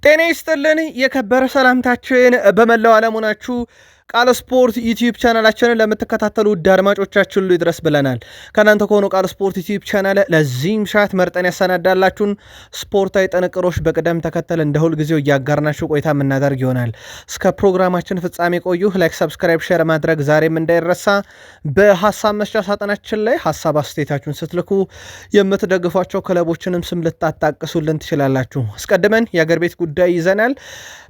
ጤና ይስጥልን የከበረ ሰላምታችን በመላው ዓለም ሆናችሁ ቃል ስፖርት ዩቲዩብ ቻናላችንን ለምትከታተሉ ውድ አድማጮቻችን ሁሉ ይድረስ ብለናል። ከእናንተ ከሆነ ቃል ስፖርት ዩቲዩብ ቻናል ለዚህም ሰዓት መርጠን ያሰናዳላችሁን ስፖርታዊ ጥንቅሮች በቅደም ተከተል እንደ ሁልጊዜው እያጋርናችሁ ቆይታ የምናደርግ ይሆናል። እስከ ፕሮግራማችን ፍጻሜ ቆዩ። ላይክ፣ ሰብስክራይብ፣ ሼር ማድረግ ዛሬም እንዳይረሳ። በሀሳብ መስጫ ሳጥናችን ላይ ሀሳብ አስተያየታችሁን ስትልኩ የምትደግፏቸው ክለቦችንም ስም ልታጣቅሱልን ትችላላችሁ። አስቀድመን የአገር ቤት ጉዳይ ይዘናል።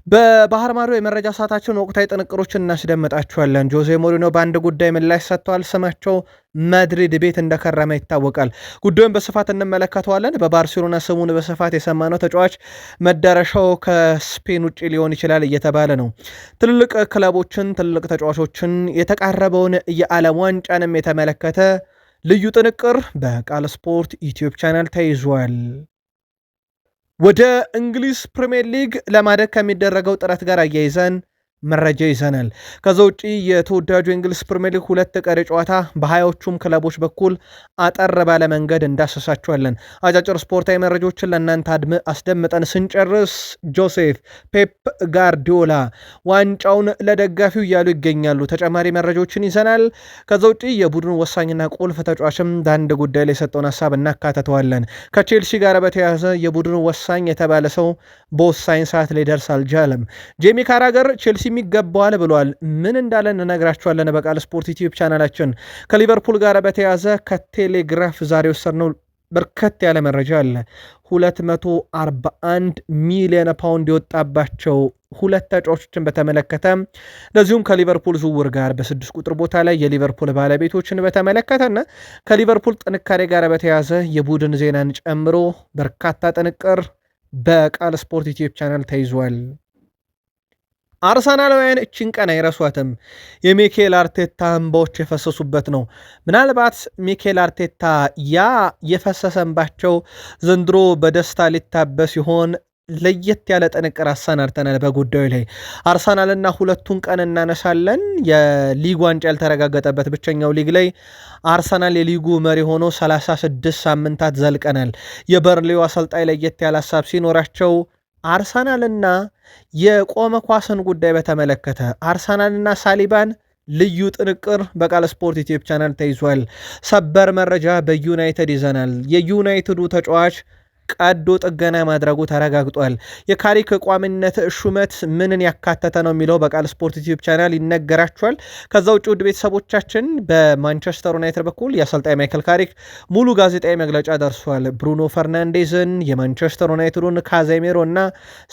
በባህር ማዶ የመረጃ ሰዓታችን ወቅታዊ ጥንቅሮችን እናስደምጣችኋለን። ጆዜ ሞሪኖ በአንድ ጉዳይ ምላሽ ሰጥተዋል። ስማቸው ማድሪድ ቤት እንደከረመ ይታወቃል። ጉዳዩን በስፋት እንመለከተዋለን። በባርሴሎና ስሙን በስፋት የሰማነው ተጫዋች መዳረሻው ከስፔን ውጭ ሊሆን ይችላል እየተባለ ነው። ትልልቅ ክለቦችን፣ ትልልቅ ተጫዋቾችን፣ የተቃረበውን የዓለም ዋንጫንም የተመለከተ ልዩ ጥንቅር በቃል ስፖርት ዩቲዩብ ቻናል ተይዟል። ወደ እንግሊዝ ፕሪሚየር ሊግ ለማደግ ከሚደረገው ጥረት ጋር አያይዘን መረጃ ይዘናል። ከዛ ውጪ የተወዳጁ የእንግሊዝ ፕሪሚየር ሊግ ሁለት ቀሪ ጨዋታ በሀያዎቹም ክለቦች በኩል አጠር ባለ መንገድ እንዳሰሳቸዋለን። አጫጭር ስፖርታዊ መረጃዎችን ለእናንተ አስደምጠን ስንጨርስ ጆሴፍ ፔፕ ጋርዲዮላ ዋንጫውን ለደጋፊው እያሉ ይገኛሉ። ተጨማሪ መረጃዎችን ይዘናል። ከዛ ውጪ የቡድኑ ወሳኝና ቁልፍ ተጫዋችም በአንድ ጉዳይ ላይ የሰጠውን ሀሳብ እናካተተዋለን። ከቼልሲ ጋር በተያያዘ የቡድኑ ወሳኝ የተባለ ሰው በወሳኝ ሰዓት ላይ ደርስ አልቻለም። ጄሚ ካራገር ቼልሲ ይገባዋል ብሏል። ምን እንዳለን እነግራችኋለን በቃል ስፖርት ዩቲዩብ ቻናላችን። ከሊቨርፑል ጋር በተያያዘ ከቴሌግራፍ ዛሬ ወሰድነው በርከት ያለ መረጃ አለ። 241 ሚሊዮን ፓውንድ የወጣባቸው ሁለት ተጫዋቾችን በተመለከተ እንደዚሁም ከሊቨርፑል ዝውውር ጋር በ6 ቁጥር ቦታ ላይ የሊቨርፑል ባለቤቶችን በተመለከተና ከሊቨርፑል ጥንካሬ ጋር በተያያዘ የቡድን ዜናን ጨምሮ በርካታ ጥንቅር በቃል ስፖርት ዩቲዩብ ቻናል ተይዟል። አርሰናላውያን እችን ቀን አይረሷትም። የሚኬል አርቴታ እንባዎች የፈሰሱበት ነው። ምናልባት ሚኬል አርቴታ ያ የፈሰሰንባቸው ዘንድሮ በደስታ ሊታበስ ሲሆን ለየት ያለ ጥንቅር አሰናድተናል። በጉዳዩ ላይ አርሰናልና ሁለቱን ቀን እናነሳለን። የሊግ ዋንጫ ያልተረጋገጠበት ብቸኛው ሊግ ላይ አርሰናል የሊጉ መሪ ሆኖ 36 ሳምንታት ዘልቀናል። የበርንሌው አሰልጣኝ ለየት ያለ ሀሳብ ሲኖራቸው አርሰናልና የቆመ ኳስን ጉዳይ በተመለከተ አርሰናልና ሳሊባን ልዩ ጥንቅር በቃል ስፖርት ዩቲዩብ ቻናል ተይዟል። ሰበር መረጃ በዩናይትድ ይዘናል። የዩናይትዱ ተጫዋች ቀዶ ጥገና ማድረጉ ተረጋግጧል። የካሪክ ቋሚነት ሹመት ምንን ያካተተ ነው የሚለው በቃል ስፖርት ዩቲዩብ ቻናል ይነገራቸዋል። ከዛ ውጭ ውድ ቤተሰቦቻችን በማንቸስተር ዩናይትድ በኩል የአሰልጣኝ ማይክል ካሪክ ሙሉ ጋዜጣዊ መግለጫ ደርሷል። ብሩኖ ፈርናንዴዝን፣ የማንቸስተር ዩናይትዱን ካዜሜሮ እና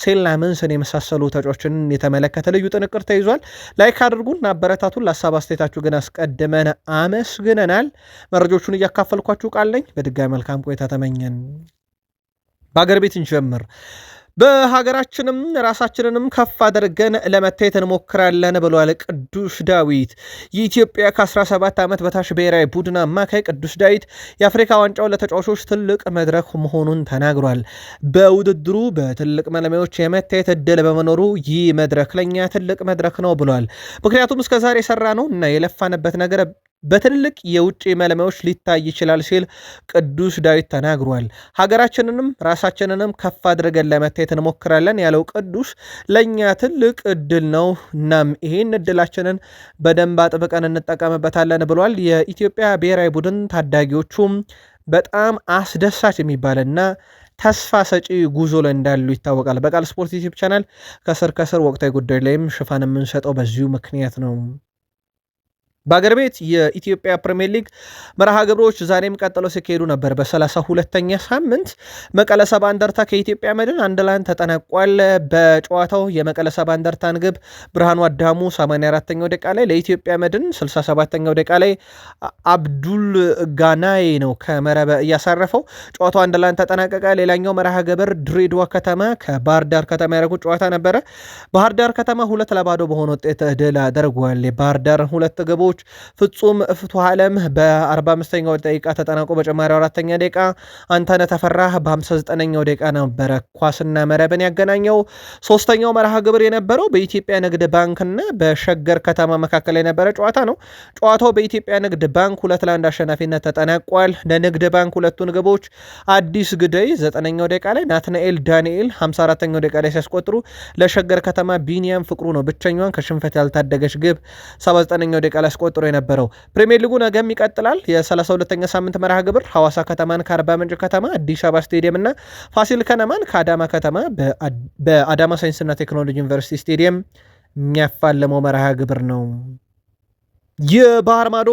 ሴላመንስን የመሳሰሉ ተጫዋቾችን የተመለከተ ልዩ ጥንቅር ተይዟል። ላይክ አድርጉን፣ አበረታቱን። ለሀሳብ አስተያየታችሁ ግን አስቀድመን አመስግነናል። መረጆቹን እያካፈልኳችሁ ቃል ነኝ። በድጋሚ መልካም ቆይታ ተመኘን። በሀገር ቤት እንጀምር። በሀገራችንም ራሳችንንም ከፍ አድርገን ለመታየት እንሞክራለን ብሏል ቅዱስ ዳዊት። የኢትዮጵያ ከ17 ዓመት በታች ብሔራዊ ቡድን አማካይ ቅዱስ ዳዊት የአፍሪካ ዋንጫውን ለተጫዋቾች ትልቅ መድረክ መሆኑን ተናግሯል። በውድድሩ በትልቅ መለማዮች የመታየት እድል በመኖሩ ይህ መድረክ ለኛ ትልቅ መድረክ ነው ብሏል። ምክንያቱም እስከዛሬ የሰራ ነው እና የለፋንበት ነገር በትልቅ የውጭ መለማዮች ሊታይ ይችላል ሲል ቅዱስ ዳዊት ተናግሯል። ሀገራችንንም ራሳችንንም ከፍ አድርገን ለመታየት እንሞክራለን ያለው ቅዱስ ለእኛ ትልቅ እድል ነው። እናም ይሄን እድላችንን በደንብ አጥብቀን እንጠቀምበታለን ብሏል። የኢትዮጵያ ብሔራዊ ቡድን ታዳጊዎቹም በጣም አስደሳች የሚባልና ተስፋ ሰጪ ጉዞ ላይ እንዳሉ ይታወቃል። በቃል ስፖርት ዩቲዩብ ቻናል ከስር ወቅታዊ ጉዳይ ላይም ሽፋን የምንሰጠው በዚሁ ምክንያት ነው። በአገር ቤት የኢትዮጵያ ፕሪሚየር ሊግ መርሃ ግብሮች ዛሬም ቀጥለው ሲካሄዱ ነበር። በ32ኛ ሳምንት መቀለ ሰባ እንደርታ ከኢትዮጵያ መድን 1-1 ተጠናቋል። በጨዋታው የመቀለ ሰባ እንደርታን ግብ ብርሃኑ አዳሙ 84ኛው ደቂቃ ላይ፣ ለኢትዮጵያ መድን 67ኛው ደቂቃ ላይ አብዱል ጋናይ ነው ከመረበ እያሳረፈው። ጨዋታው 1-1 ተጠናቀቀ። ሌላኛው መርሃ ግብር ድሬዳዋ ከተማ ከባህር ዳር ከተማ ያደረጉት ጨዋታ ነበረ። ባህር ዳር ከተማ 2-0 በሆነ ውጤት ድል አድርጓል። የባህር ዳር ሁለት ግቦች ግቦች ፍጹም ፍቱህ ዓለም በ45ኛው ደቂቃ ተጠናቆ በጨማሪው 4ኛ ደቂቃ አንተነህ ተፈራ በ59ኛው ደቂቃ ነበረ ኳስና መረብን ያገናኘው። ሶስተኛው መርሃ ግብር የነበረው በኢትዮጵያ ንግድ ባንክና በሸገር ከተማ መካከል የነበረ ጨዋታ ነው። ጨዋታው በኢትዮጵያ ንግድ ባንክ 2-1 አሸናፊነት ተጠናቋል። ለንግድ ባንክ ሁለቱን ግቦች አዲስ ግደይ 9ኛው ደቂቃ ላይ፣ ናትናኤል ዳንኤል 54ኛው ደቂቃ ላይ ሲያስቆጥሩ ለሸገር ከተማ ቢኒያም ፍቅሩ ነው ብቸኛዋን ከሽንፈት ያልታደገች ግብ 79ኛው ደቂቃ ላይ አስቆጥሮ የነበረው። ፕሪሚየር ሊጉ ነገም ይቀጥላል። የ32ኛ ሳምንት መርሃ ግብር ሐዋሳ ከተማን ከአርባ ምንጭ ከተማ፣ አዲስ አበባ ስቴዲየም እና ፋሲል ከነማን ከአዳማ ከተማ በአዳማ ሳይንስና ቴክኖሎጂ ዩኒቨርሲቲ ስቴዲየም የሚያፋልመው መርሃ ግብር ነው። የባህር ማዶ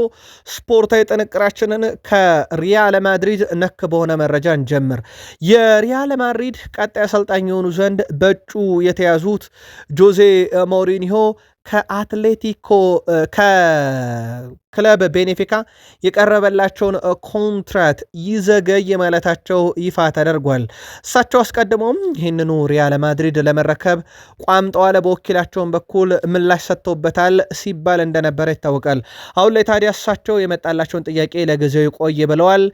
ስፖርታዊ ጥንቅራችንን ከሪያል ማድሪድ ነክ በሆነ መረጃ እንጀምር። የሪያል ማድሪድ ቀጣይ አሰልጣኝ የሆኑ ዘንድ በእጩ የተያዙት ጆዜ ሞሪኒሆ ከአትሌቲኮ ከክለብ ቤኔፊካ የቀረበላቸውን ኮንትራት ይዘገይ ማለታቸው ይፋ ተደርጓል። እሳቸው አስቀድሞም ይህንኑ ሪያል ማድሪድ ለመረከብ ቋምጠዋል፣ በወኪላቸውን በኩል ምላሽ ሰጥተውበታል ሲባል እንደነበረ ይታወቃል። አሁን ላይ ታዲያ እሳቸው የመጣላቸውን ጥያቄ ለጊዜው ይቆይ ብለዋል።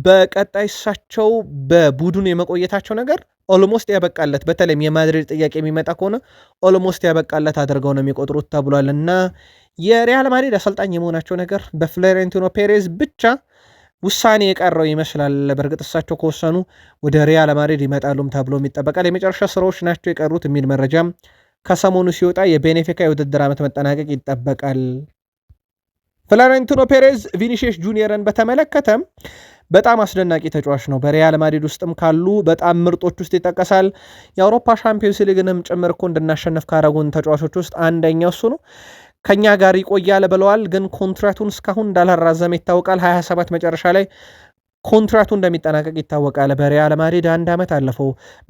በቀጣይ እሳቸው በቡድኑ የመቆየታቸው ነገር ኦልሞስት ያበቃለት፣ በተለይም የማድሪድ ጥያቄ የሚመጣ ከሆነ ኦልሞስት ያበቃለት አድርገው ነው የሚቆጥሩት ተብሏል። እና የሪያል ማድሪድ አሰልጣኝ የመሆናቸው ነገር በፍሎሬንቲኖ ፔሬዝ ብቻ ውሳኔ የቀረው ይመስላል። በእርግጥ እሳቸው ከወሰኑ ወደ ሪያል ማድሪድ ይመጣሉም ተብሎም ይጠበቃል። የመጨረሻ ስራዎች ናቸው የቀሩት የሚል መረጃም ከሰሞኑ ሲወጣ የቤኔፊካ የውድድር ዓመት መጠናቀቅ ይጠበቃል። ፍሎሬንቲኖ ፔሬዝ ቪኒሺየስ ጁኒየርን በተመለከተ በጣም አስደናቂ ተጫዋች ነው። በሪያል ማድሪድ ውስጥም ካሉ በጣም ምርጦች ውስጥ ይጠቀሳል። የአውሮፓ ሻምፒዮንስ ሊግንም ጭምር እኮ እንድናሸንፍ ካረጉን ተጫዋቾች ውስጥ አንደኛው እሱ ነው። ከኛ ጋር ይቆያል ብለዋል። ግን ኮንትራቱን እስካሁን እንዳላራዘመ ይታወቃል። 27 መጨረሻ ላይ ኮንትራቱ እንደሚጠናቀቅ ይታወቃል። በሪያል ማድሪድ 1 ዓመት አለፈው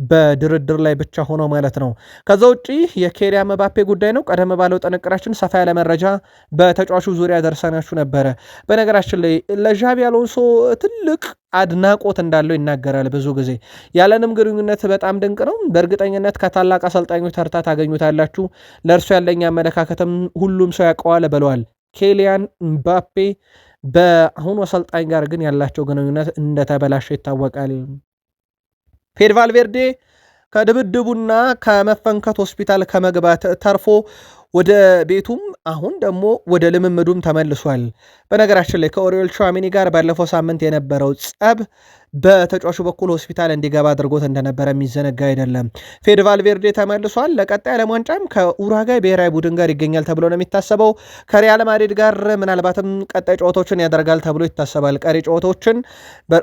በድርድር ላይ ብቻ ሆኖ ማለት ነው። ከዛ ውጪ የኬሊያን ምባፔ ጉዳይ ነው። ቀደም ባለው ጥንቅራችን ሰፋ ያለ መረጃ በተጫዋቹ ዙሪያ ደርሰናችሁ ነበረ። በነገራችን ላይ ለዣቢ አሎንሶ ትልቅ አድናቆት እንዳለው ይናገራል። ብዙ ጊዜ ያለንም ግንኙነት በጣም ድንቅ ነው። በእርግጠኝነት ከታላቅ አሰልጣኞች ተርታ ታገኙታላችሁ። ለእርሱ ያለኝ አመለካከትም ሁሉም ሰው ያውቀዋል ብለዋል ኬሊያን ምባፔ። በአሁኑ አሰልጣኝ ጋር ግን ያላቸው ግንኙነት እንደተበላሸ ይታወቃል። ፌድ ቫልቬርዴ ከድብድቡና ከመፈንከት ሆስፒታል ከመግባት ተርፎ ወደ ቤቱም አሁን ደግሞ ወደ ልምምዱም ተመልሷል። በነገራችን ላይ ከኦሪዮል ቹዋሜኒ ጋር ባለፈው ሳምንት የነበረው ጸብ በተጫዋቹ በኩል ሆስፒታል እንዲገባ አድርጎት እንደነበረ የሚዘነጋ አይደለም። ፌድ ቫልቬርዴ ተመልሷል። ለቀጣይ ዓለም ዋንጫም ከኡራጋይ ብሔራዊ ቡድን ጋር ይገኛል ተብሎ ነው የሚታሰበው። ከሪያል ማድሪድ ጋር ምናልባትም ቀጣይ ጨዋታዎችን ያደርጋል ተብሎ ይታሰባል። ቀሪ ጨዋታዎችን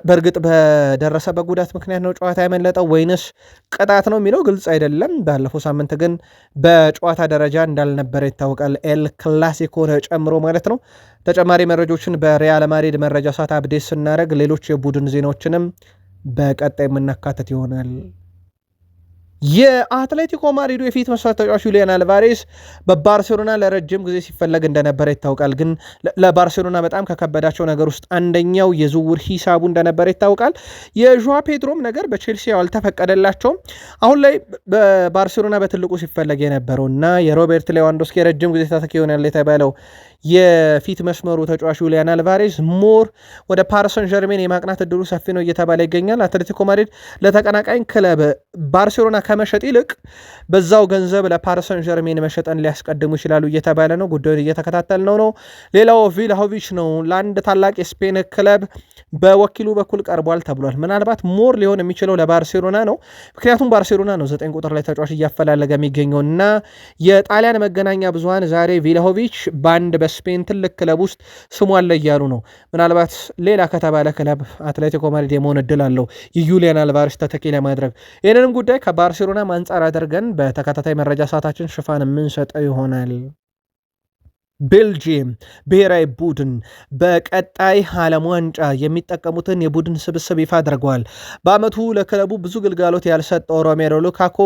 በእርግጥ በደረሰበት ጉዳት ምክንያት ነው ጨዋታ ያመለጠው ወይንስ ቅጣት ነው የሚለው ግልጽ አይደለም። ባለፈው ሳምንት ግን በጨዋታ ደረጃ እንዳልነበረ ይታወቃል። ኤል ክላሲኮን ጨምሮ ማለት ነው። ተጨማሪ መረጃዎችን በሪያል ማድሪድ መረጃ ሰዓት አፕዴት ስናደርግ ሌሎች የቡድን ዜናዎችንም በቀጣይ የምናካተት ይሆናል። የአትሌቲኮ ማድሪዱ የፊት መስመር ተጫዋች ዩሊያን አልቫሬስ በባርሴሎና ለረጅም ጊዜ ሲፈለግ እንደነበረ ይታወቃል። ግን ለባርሴሎና በጣም ከከበዳቸው ነገር ውስጥ አንደኛው የዝውውር ሂሳቡ እንደነበረ ይታወቃል። የዦዋ ፔድሮም ነገር በቼልሲ አልተፈቀደላቸውም። አሁን ላይ በባርሴሎና በትልቁ ሲፈለግ የነበረው እና የሮቤርት ሌዋንዶስኪ የረጅም ጊዜ ተተኪ ይሆናል የተባለው የፊት መስመሩ ተጫዋች ዩሊያን አልቫሬስ ሞር ወደ ፓሪስ ሰን ዠርሜን የማቅናት እድሉ ሰፊ ነው እየተባለ ይገኛል። አትሌቲኮ ማድሪድ ለተቀናቃኝ ክለብ ባርሴሎና ከመሸጥ ይልቅ በዛው ገንዘብ ለፓሪስ ሰን ዠርሜን መሸጠን ሊያስቀድሙ ይችላሉ እየተባለ ነው። ጉዳዩን እየተከታተል ነው። ሌላው ቪላሆቪች ነው። ለአንድ ታላቅ የስፔን ክለብ በወኪሉ በኩል ቀርቧል ተብሏል። ምናልባት ሞር ሊሆን የሚችለው ለባርሴሎና ነው። ምክንያቱም ባርሴሎና ነው 9 ቁጥር ላይ ተጫዋች እያፈላለገ የሚገኘው እና የጣሊያን መገናኛ ብዙሃን ዛሬ ቪላሆቪች በአንድ በስፔን ትልቅ ክለብ ውስጥ ስሙ አለ እያሉ ነው። ምናልባት ሌላ ከተባለ ክለብ አትሌቲኮ ማድሪድ የመሆን እድል አለው የዩሊያን አልቫሬስ ተተኪ ለማድረግ። ይህንንም ጉዳይ ከባርሴሎና አንጻር አድርገን በተከታታይ መረጃ ሰዓታችን ሽፋን የምንሰጠው ይሆናል። ቤልጂየም ብሔራዊ ቡድን በቀጣይ ዓለም ዋንጫ የሚጠቀሙትን የቡድን ስብስብ ይፋ አድርገዋል። በዓመቱ ለክለቡ ብዙ ግልጋሎት ያልሰጠው ሮሜሎ ሉካኮ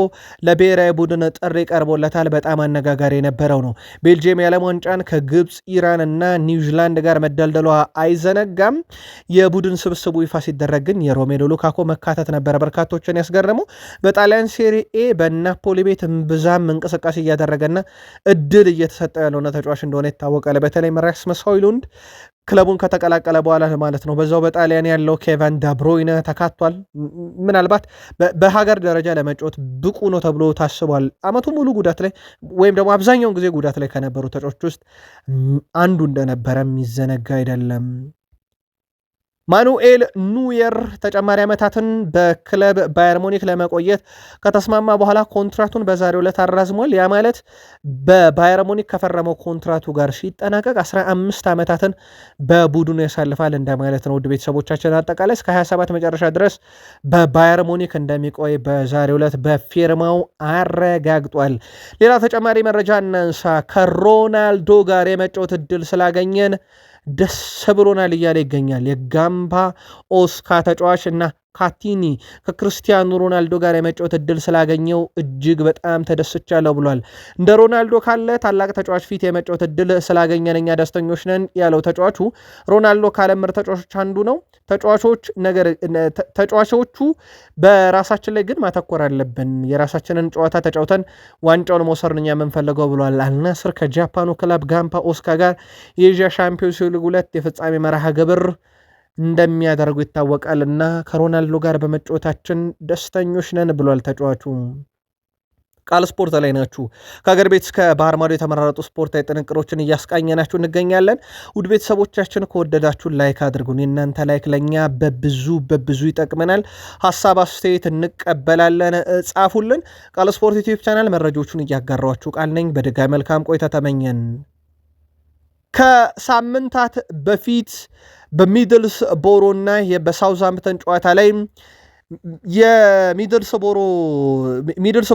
ለብሔራዊ ቡድን ጥሪ ቀርቦለታል። በጣም አነጋጋሪ የነበረው ነው። ቤልጂየም የዓለም ዋንጫን ከግብፅ፣ ኢራን እና ኒውዚላንድ ጋር መደልደሏ አይዘነጋም። የቡድን ስብስቡ ይፋ ሲደረግ ግን የሮሜሎ ሉካኮ መካተት ነበረ በርካቶችን ያስገረመው። በጣሊያን ሴሪኤ በናፖሊ ቤት ብዛም እንቅስቃሴ እያደረገና እድል እየተሰጠው ያለሆነ ተጫዋች እንደሆነ እንደሆነ ይታወቃል። በተለይ ራስመስ ሆይሉንድ ክለቡን ከተቀላቀለ በኋላ ማለት ነው። በዛው በጣሊያን ያለው ኬቨን ዳብሮይነ ተካቷል። ምናልባት በሀገር ደረጃ ለመጫወት ብቁ ነው ተብሎ ታስቧል። አመቱ ሙሉ ጉዳት ላይ ወይም ደግሞ አብዛኛውን ጊዜ ጉዳት ላይ ከነበሩ ተጫዋቾች ውስጥ አንዱ እንደነበረ የሚዘነጋ አይደለም። ማኑኤል ኑየር ተጨማሪ ዓመታትን በክለብ ባየር ሙኒክ ለመቆየት ከተስማማ በኋላ ኮንትራቱን በዛሬው ዕለት አራዝሟል። ያ ማለት በባየር ሙኒክ ከፈረመው ኮንትራቱ ጋር ሲጠናቀቅ 15 ዓመታትን በቡድኑ ያሳልፋል እንደማለት ነው። ውድ ቤተሰቦቻችን አጠቃላይ እስከ 27 መጨረሻ ድረስ በባየር ሙኒክ እንደሚቆይ በዛሬው ዕለት በፊርማው አረጋግጧል። ሌላ ተጨማሪ መረጃ እናንሳ። ከሮናልዶ ጋር የመጫወት እድል ስላገኘን ደስ ብሎናል እያለ ይገኛል። የጋምባ ኦስካ ተጫዋች እና ካቲኒ ከክርስቲያኖ ሮናልዶ ጋር የመጫወት እድል ስላገኘው እጅግ በጣም ተደስቻለሁ ብሏል። እንደ ሮናልዶ ካለ ታላቅ ተጫዋች ፊት የመጫወት እድል ስላገኘን እኛ ደስተኞች ነን ያለው ተጫዋቹ ሮናልዶ ከዓለም ምርጥ ተጫዋቾች አንዱ ነው። ተጫዋቾቹ በራሳችን ላይ ግን ማተኮር አለብን። የራሳችንን ጨዋታ ተጫውተን ዋንጫውን መውሰድ እኛ የምንፈልገው ብሏል። አልናስር ከጃፓኑ ክለብ ጋምባ ኦስካ ጋር የኤዥያ ሻምፒዮንስ ሊግ 2 የፍጻሜ መርሃ ግብር እንደሚያደርጉ ይታወቃል እና ከሮናልዶ ጋር በመጫወታችን ደስተኞች ነን ብሏል ተጫዋቹ። ቃል ስፖርት ላይ ናችሁ። ከሀገር ቤት እስከ ባህር ማዶ የተመራረጡ ስፖርታዊ ጥንቅሮችን እያስቃኘናችሁ እንገኛለን። ውድ ቤተሰቦቻችን ከወደዳችሁ ላይክ አድርጉን። የእናንተ ላይክ ለእኛ በብዙ ይጠቅመናል። ሀሳብ አስተያየት እንቀበላለን። ጻፉልን። ቃል ስፖርት ዩቲዩብ ቻናል መረጃዎቹን እያጋራኋችሁ ቃል ነኝ። በድጋሚ መልካም ቆይታ ተመኘን። ከሳምንታት በፊት በሚድልስ ቦሮ እና በሳውዛምፕተን ጨዋታ ላይ ሚድልስ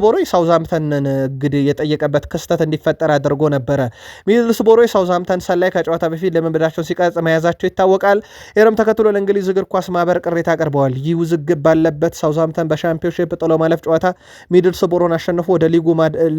ቦሮ የሳውዛምፕተንን እግድ የጠየቀበት ክስተት እንዲፈጠር አድርጎ ነበረ። ሚድልስ ቦሮ የሳውዛምፕተን ሰላይ ከጨዋታ በፊት ልምምዳቸውን ሲቀርጽ መያዛቸው ይታወቃል። ይህንም ተከትሎ ለእንግሊዝ እግር ኳስ ማህበር ቅሬታ አቅርበዋል። ይህ ውዝግብ ባለበት ሳውዛምፕተን በሻምፒዮንሺፕ ጥሎ ማለፍ ጨዋታ ሚድልስ ቦሮን አሸንፎ ወደ ሊጉ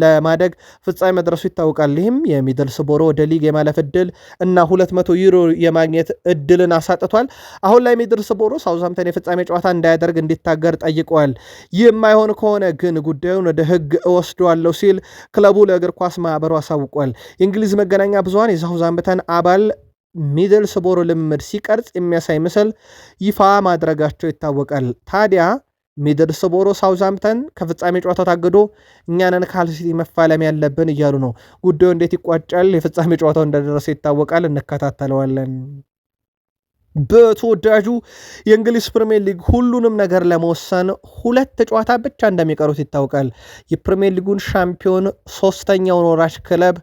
ለማደግ ፍጻሜ መድረሱ ይታወቃል። ይህም የሚድልስ ቦሮ ወደ ሊግ የማለፍ እድል እና 200 ዩሮ የማግኘት እድልን አሳጥቷል። አሁን ላይ ሚድልስ ቦሮ ሳውዛምፕተን የፍጻሜ ጨዋታ እንዳያደርግ እንዲታገር ጠይቀዋል። ይህ የማይሆን ከሆነ ግን ጉዳዩን ወደ ሕግ እወስደዋለሁ ሲል ክለቡ ለእግር ኳስ ማህበሩ አሳውቋል። የእንግሊዝ መገናኛ ብዙሃን የሳውዛምፕተን አባል ሚድልስቦሮ ልምምድ ሲቀርጽ የሚያሳይ ምስል ይፋ ማድረጋቸው ይታወቃል። ታዲያ ሚድልስቦሮ ሳውዛምፕተን ከፍጻሜ ጨዋታው ታግዶ እኛንን ካልሲቲ መፋለም ያለብን እያሉ ነው። ጉዳዩ እንዴት ይቋጫል? የፍጻሜ ጨዋታው እንደደረሰ ይታወቃል። እንከታተለዋለን። በተወዳጁ የእንግሊዝ ፕሪሚየር ሊግ ሁሉንም ነገር ለመወሰን 2 ጨዋታ ብቻ እንደሚቀሩት ይታወቃል። የፕሪሚየር ሊጉን ሻምፒዮን ሶስተኛውን ወራሽ ክለብ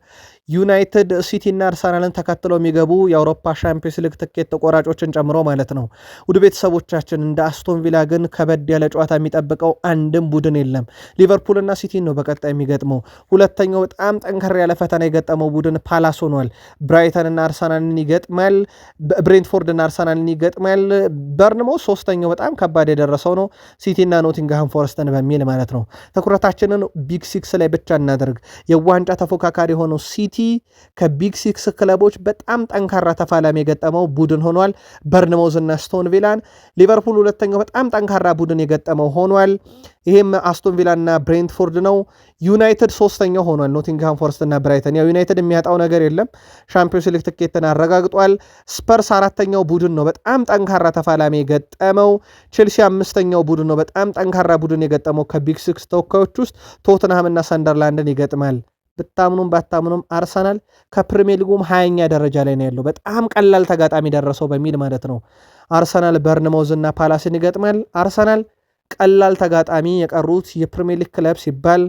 ዩናይትድ ሲቲ እና አርሰናልን ተከትለው የሚገቡ የአውሮፓ ሻምፒዮንስ ሊግ ትኬት ተቆራጮችን ጨምሮ ማለት ነው። ውድ ቤተሰቦቻችን እንደ አስቶን ቪላ ግን ከበድ ያለ ጨዋታ የሚጠብቀው አንድም ቡድን የለም። ሊቨርፑልና ሲቲን ነው በቀጣይ የሚገጥመው። ሁለተኛው በጣም ጠንከር ያለ ፈተና የገጠመው ቡድን ፓላስ ሆኗል። ብራይተንና አርሰናልን ይገጥማል። ብሬንትፎርድና አርሰናልን ይገጥማል። በርንማውዝ ሶስተኛው በጣም ከባድ የደረሰው ነው። ሲቲና ኖቲንግሃም ፎረስትን በሚል ማለት ነው። ትኩረታችንን ቢግ ሲክስ ላይ ብቻ እናደርግ። የዋንጫ ተፎካካሪ የሆነው ሲቲ ከቢግ ሲክስ ክለቦች በጣም ጠንካራ ተፋላሚ የገጠመው ቡድን ሆኗል። በርንማውዝ እና አስቶን ቪላን። ሊቨርፑል ሁለተኛው በጣም ጠንካራ ቡድን የገጠመው ሆኗል። ይህም አስቶን ቪላ እና ብሬንትፎርድ ነው። ዩናይትድ ሶስተኛው ሆኗል። ኖቲንግሃም ፎረስት እና ብራይተን። ያው ዩናይትድ የሚያጣው ነገር የለም፣ ሻምፒዮንስ ሊግ ትኬትን አረጋግጧል። ስፐርስ አራተኛው ቡድን ነው በጣም ጠንካራ ተፋላሚ የገጠመው። ቼልሲ አምስተኛው ቡድን ነው በጣም ጠንካራ ቡድን የገጠመው ከቢግ ሲክስ ተወካዮች ውስጥ ቶትንሃም እና ሰንደርላንድን ይገጥማል። ብታምኑም ባታምኑም አርሰናል ከፕሪሚየር ሊጉም 20ኛ ደረጃ ላይ ነው ያለው። በጣም ቀላል ተጋጣሚ ደረሰው በሚል ማለት ነው። አርሰናል በርንማውዝ እና ፓላስን ይገጥማል። አርሰናል ቀላል ተጋጣሚ የቀሩት የፕሪሚየር ሊግ ክለብ ሲባል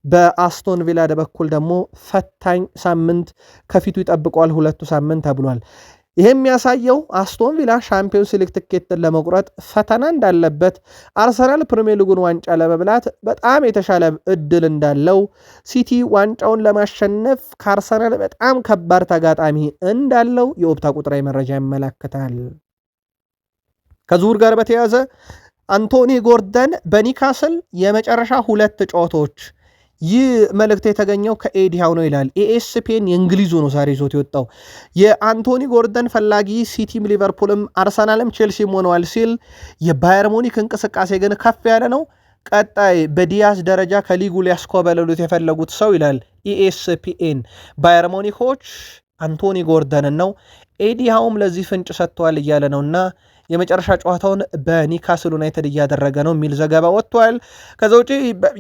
በአስቶን ቪላ በኩል ደግሞ ፈታኝ ሳምንት ከፊቱ ይጠብቀዋል። 2 ሳምንት ተብሏል። ይህም የሚያሳየው አስቶን ቪላ ሻምፒዮንስ ሊግ ትኬትን ለመቁረጥ ፈተና እንዳለበት፣ አርሰናል ፕሪሚየር ሊጉን ዋንጫ ለመብላት በጣም የተሻለ እድል እንዳለው፣ ሲቲ ዋንጫውን ለማሸነፍ ከአርሰናል በጣም ከባድ ተጋጣሚ እንዳለው የኦፕታ ቁጥራዊ መረጃ ይመለከታል። ከዝውውር ጋር በተያያዘ አንቶኒ ጎርደን በኒካስል የመጨረሻ 2 ጨዋታዎች ይህ መልእክት የተገኘው ከኤዲሃው ነው ይላል ኤኤስፒኤን የእንግሊዙ ነው ዛሬ ይዞት የወጣው። የአንቶኒ ጎርደን ፈላጊ ሲቲም ሊቨርፑልም አርሰናልም ቼልሲም ሆነዋል ሲል የባየር ሙኒክ እንቅስቃሴ ግን ከፍ ያለ ነው። ቀጣይ በዲያዝ ደረጃ ከሊጉ ሊያስኮበለሉት የፈለጉት ሰው ይላል ኢኤስፒኤን ባየር ሙኒኮች አንቶኒ ጎርደንን ነው። ኤዲ ሃውም ለዚህ ፍንጭ ሰጥቷል እያለ ነውና የመጨረሻ ጨዋታውን በኒካስል ዩናይትድ እያደረገ ነው የሚል ዘገባ ወጥቷል። ከዛ ውጪ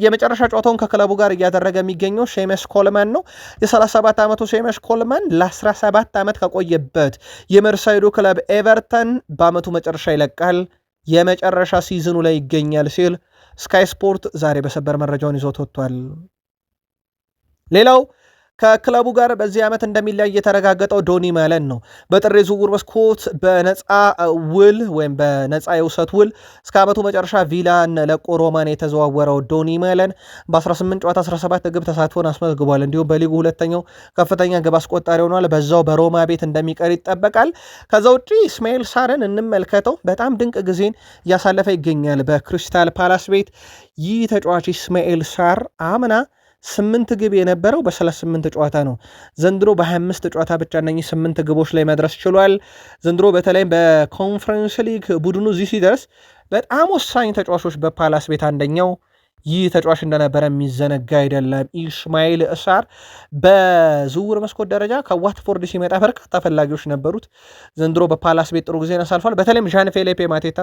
የመጨረሻ ጨዋታውን ከክለቡ ጋር እያደረገ የሚገኘው ሼመስ ኮልመን ነው። የ37 ዓመቱ ሼመስ ኮልመን ለ17 ዓመት ከቆየበት የመርሳይዶ ክለብ ኤቨርተን በዓመቱ መጨረሻ ይለቃል፣ የመጨረሻ ሲዝኑ ላይ ይገኛል ሲል ስካይ ስፖርት ዛሬ በሰበር መረጃውን ይዞት ወጥቷል። ሌላው ከክለቡ ጋር በዚህ ዓመት እንደሚለያይ የተረጋገጠው ዶኒ ማለን ነው። በጥር የዝውውር መስኮት በነፃ ውል ወይም በነፃ የውሰት ውል እስከ ዓመቱ መጨረሻ ቪላን ለቆ ሮማን የተዘዋወረው ዶኒ ማለን በ18 ጨዋታ 17 ግብ ተሳትፎን አስመዝግቧል። እንዲሁም በሊጉ ሁለተኛው ከፍተኛ ግብ አስቆጣሪ ሆኗል። በዛው በሮማ ቤት እንደሚቀር ይጠበቃል። ከዛ ውጪ ኢስማኤል ሳርን እንመልከተው። በጣም ድንቅ ጊዜን እያሳለፈ ይገኛል በክሪስታል ፓላስ ቤት። ይህ ተጫዋች ኢስማኤል ሳር አምና 8 ግብ የነበረው በ38 ጨዋታ ነው። ዘንድሮ በ25 ጨዋታ ብቻ እነኚህ 8 ግቦች ላይ መድረስ ችሏል። ዘንድሮ በተለይም በኮንፈረንስ ሊግ ቡድኑ እዚህ ሲደርስ በጣም ወሳኝ ተጫዋቾች በፓላስ ቤት አንደኛው ይህ ተጫዋች እንደነበረ የሚዘነጋ አይደለም። ኢስማኤል ሳር በዝውውር መስኮት ደረጃ ከዋትፎርድ ሲመጣ በርካታ ፈላጊዎች ነበሩት። ዘንድሮ በፓላስ ቤት ጥሩ ጊዜን አሳልፏል። በተለይም ዣን ፌሊፔ ማቴታ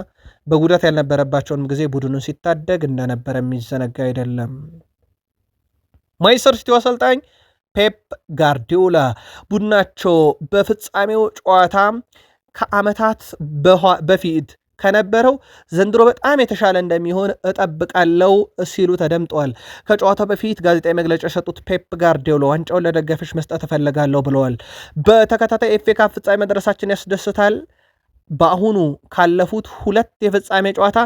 በጉዳት ያልነበረባቸውን ጊዜ ቡድኑን ሲታደግ እንደነበረ የሚዘነጋ አይደለም። ማንቸስተር ሲቲው አሰልጣኝ ፔፕ ጋርዲዮላ ቡድናቸው በፍጻሜው ጨዋታ ከዓመታት በፊት ከነበረው ዘንድሮ በጣም የተሻለ እንደሚሆን እጠብቃለሁ ሲሉ ተደምጠዋል። ከጨዋታው በፊት ጋዜጣዊ መግለጫ የሰጡት ፔፕ ጋርዲዮላ ዋንጫውን ለደጋፊዎች መስጠት እፈልጋለሁ ብለዋል። በተከታታይ ኤፍ ኤ ካፕ ፍጻሜ መድረሳችን ያስደስታል። በአሁኑ ካለፉት 2 የፍጻሜ ጨዋታ